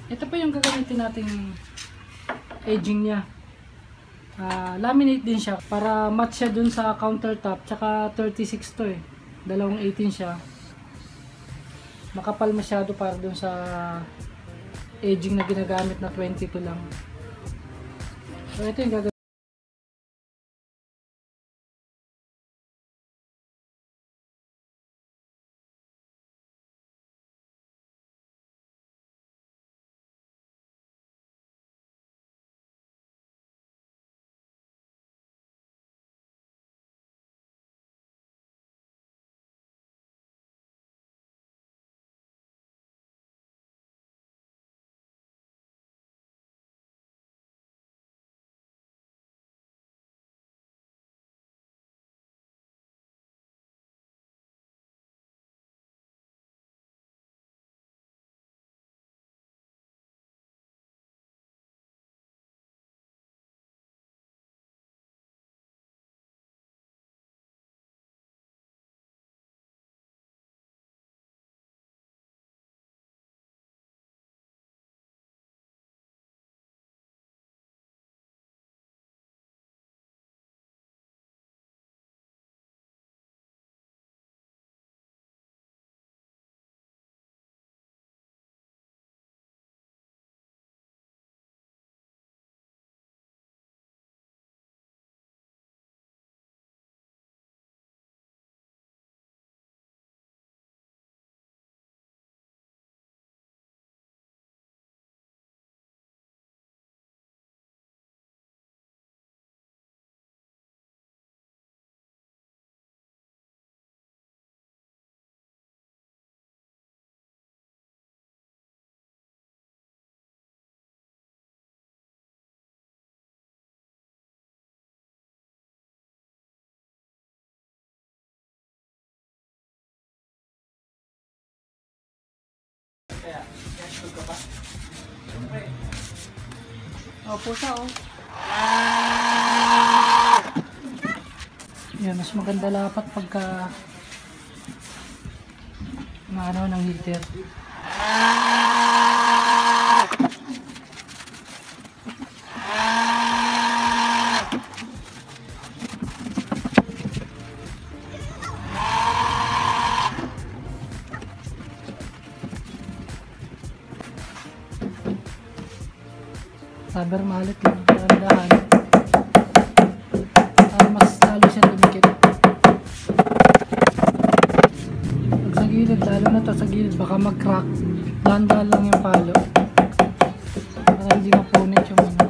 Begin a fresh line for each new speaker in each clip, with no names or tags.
Ito pa yung gagamitin nating edging niya. Laminate din siya para match siya dun sa countertop. Tsaka 36 to eh. Dalawang 18 siya. Makapal masyado para dun sa edging na ginagamit na 22 lang. So ito yung gagawin. Pusa oh. Yan, mas maganda lapat pagka maano ng heater. Saber malit lang, dahan para mas lalo siya dumikit. Pag sa gilid, lalo na to sa gilid, baka mag-crack. Dahan-dahan lang yung palo para hindi mapunit yung ano.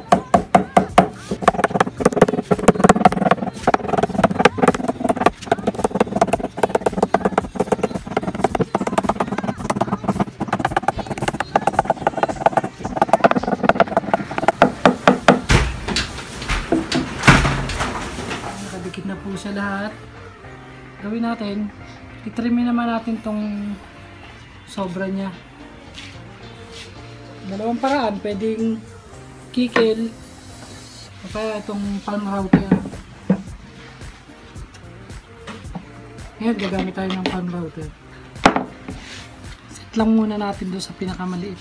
Nakadikit na po siya lahat. Gawin natin, itrimin naman natin tong sobra niya. Dalawang paraan, pwedeng kikil o kaya itong palm router. Ngayon gagamit tayo ng palm router. Set lang muna natin doon sa pinakamaliit.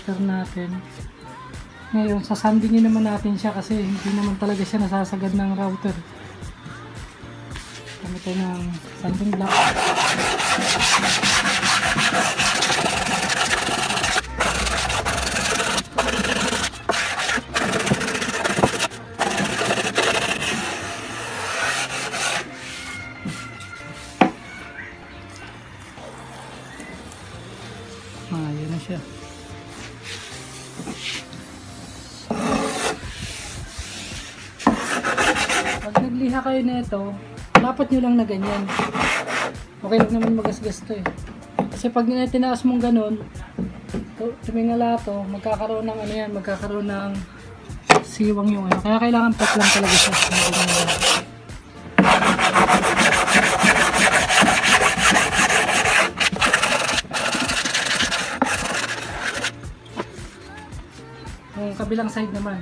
router natin. Ngayon, sasandingin naman natin siya kasi hindi naman talaga siya nasasagad ng router. Gamit tayo ng sanding block. Yun na siya. Pag nagliha kayo nito, lapat nyo lang na ganyan. Okay lang naman magasgas to eh. Kasi pag tinaas mong ganun, tumingala to, magkakaroon ng ano yan, magkakaroon ng siwang yung ano. Kaya kailangan pat lang talaga siya. Yung kabilang side naman.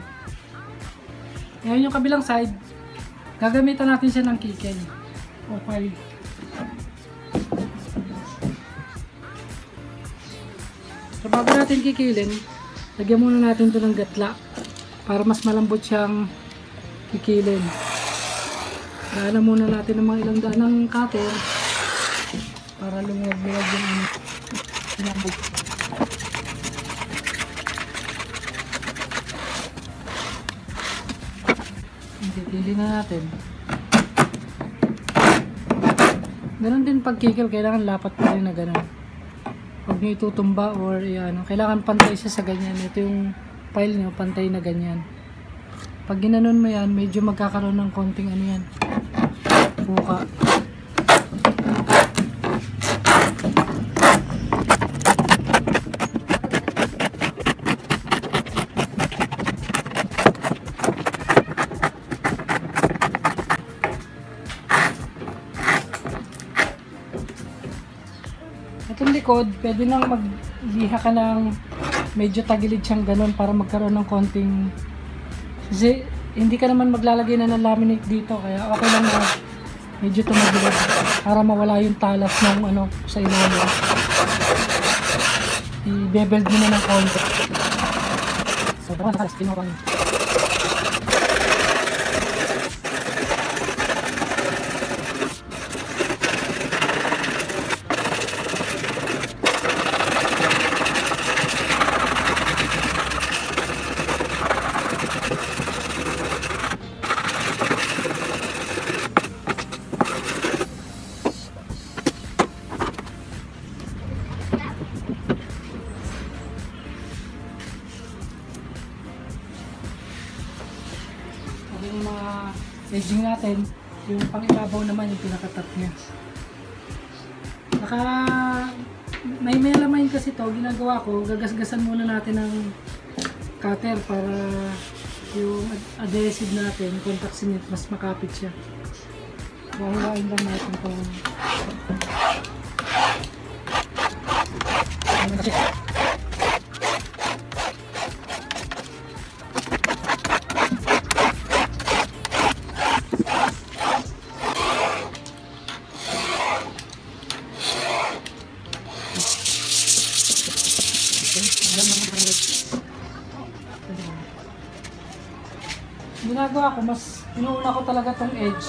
Ngayon yung kabilang side, gagamitan natin siya ng keychain. Okay. So bago natin kikilin, lagyan muna natin ito ng gatla para mas malambot siyang kikilin. Daanan muna natin ng mga ilang daan ng cutter para lumuwag-luwag yung ano. Kikilin na natin. Ganon din pagkikil, kailangan lapat pa rin na ganon. Huwag nyo itutumba or ano, kailangan pantay siya sa ganyan. Ito yung file nyo, pantay na ganyan. Pag ginanon mo yan, medyo magkakaroon ng konting ano yan, buka. Itong likod, pwede nang magliha ka ng medyo tagilid siyang ganun para magkaroon ng konting, kasi hindi ka naman maglalagay na ng laminate dito, kaya okay lang na medyo tumagilid para mawala yung talas ng ano sa ilalim. I-bebeld mo na ng konti. So, baka nakalas, tinawag niyo. Yung mga edging natin, yung pang-ibabaw naman yung pinaka-top niya. Saka may melamine kasi to, ginagawa ko, gagasgasan muna natin ng cutter para yung adhesive natin, contact cement, mas makapit siya. Wahiwain lang natin itong ginagawa ko, mas inuuna ko talaga tong edge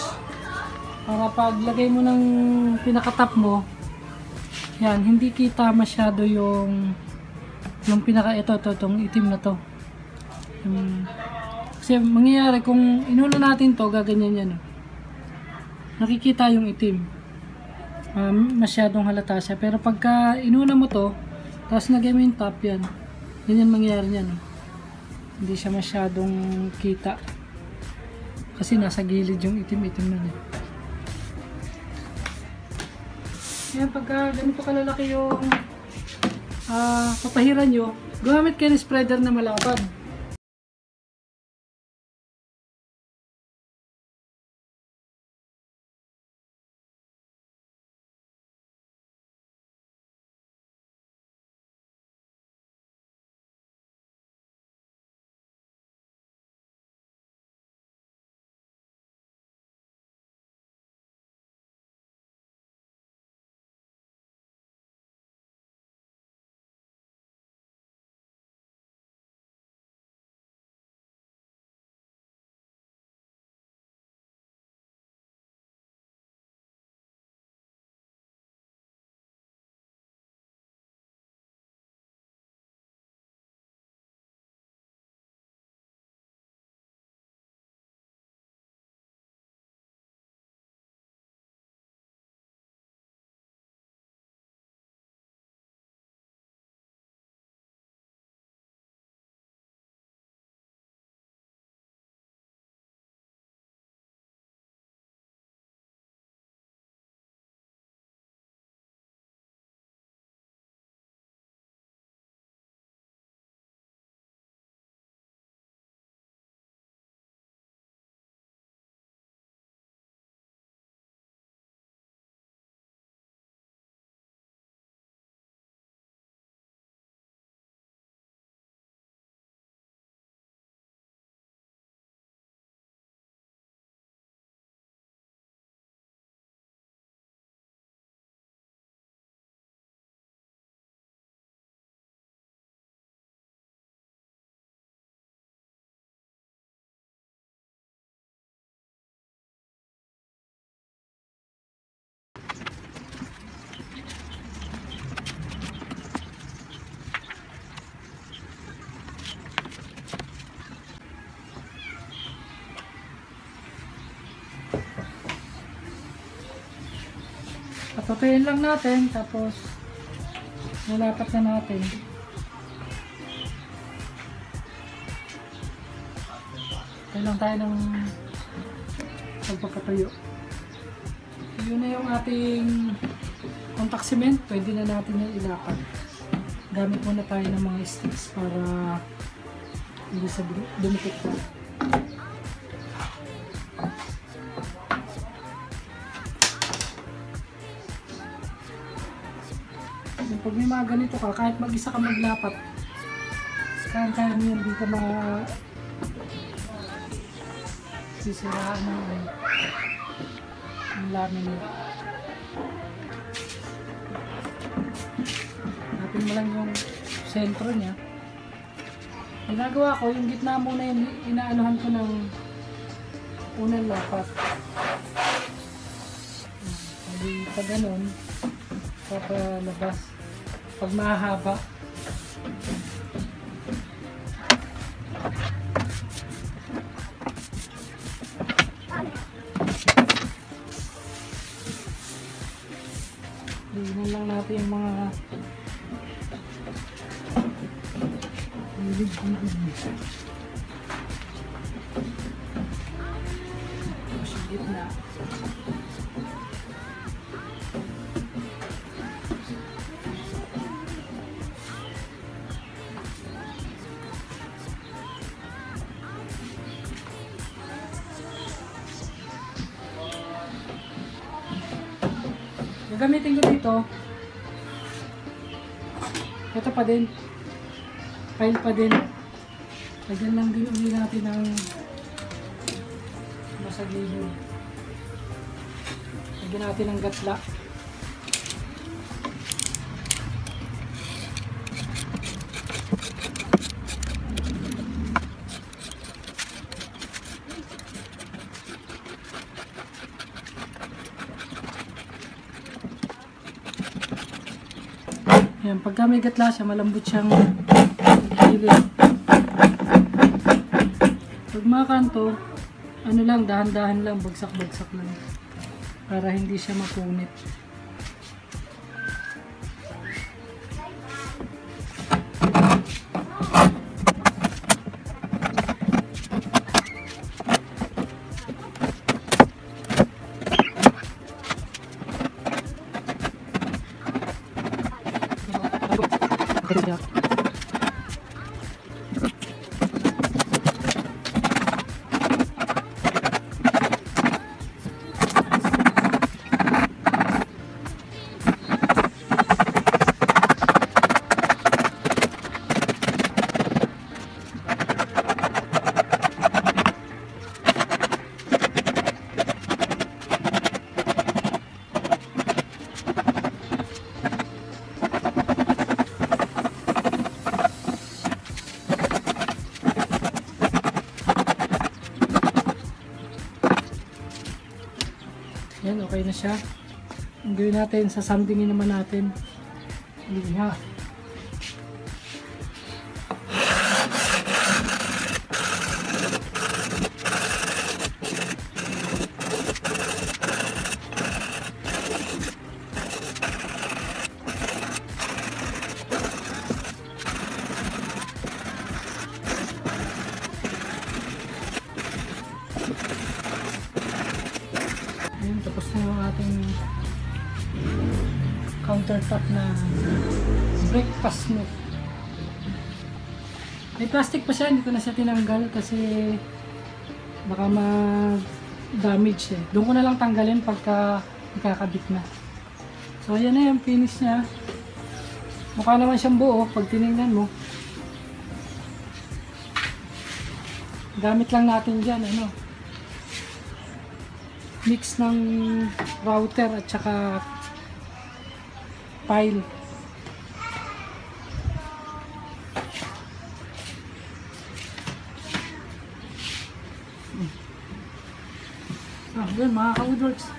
para paglagay mo ng pinaka-top mo, yan, hindi kita masyado yung pinaka itong itim na to. Kasi mangyayari kung inuna natin to, gaganyan yan, nakikita yung itim, masyadong halata siya. Pero pagka inuna mo to, tapos lagay mo yung top, yan, ganyan mangyayari yan, hindi siya masyadong kita kasi nasa gilid yung itim-itim na. Yan, pagka ganito kalalaki yung papahiran nyo, gumamit kayo ng spreader na malapad. Tapiin lang natin, tapos nalapat na natin. Tayo lang tayo ng pagpapatayo. Yun na yung ating contact cement. Pwede na natin yung ilapat. Gamit muna tayo ng mga sticks para hindi sa dumikit ko. Pag may mga ganito ka, kahit mag-isa ka maglapat, kaya mo yan, hindi ka sisiraan ng laminate. Hanapin mo lang yung sentro niya. Ginagawa ko, yung gitna muna yung inaanuhan ko ng unang lapat. Hindi pa ganun, papalabas. Pag mahaba, tingnan lang natin yung mga gilid-gilid. Tapos yung gitna. Gagamitin ko dito, ito pa din, file pa din. Lagyan lang din uli natin ng masagilid. Lagyan natin ng gatla. Yan, pagka may gatla siya, malambot siyang gilid. Pag mga kanto, ano lang, dahan-dahan lang, bagsak-bagsak lang. Para hindi siya mapunit. Yan, okay na siya. Ang gawin natin, sasandingin naman natin. Liha. Ayun, tapos na yung ating countertop na breakfast nook. May plastic pa siya, hindi ko na siya tinanggal kasi baka ma-damage eh. Doon ko na lang tanggalin pagka ikakabit na. So ayan na yung finish niya. Mukha naman siyang buo pag tinignan mo. Gamit lang natin dyan, ano, mix ng router at saka pile. Yun mga ka-woodworks.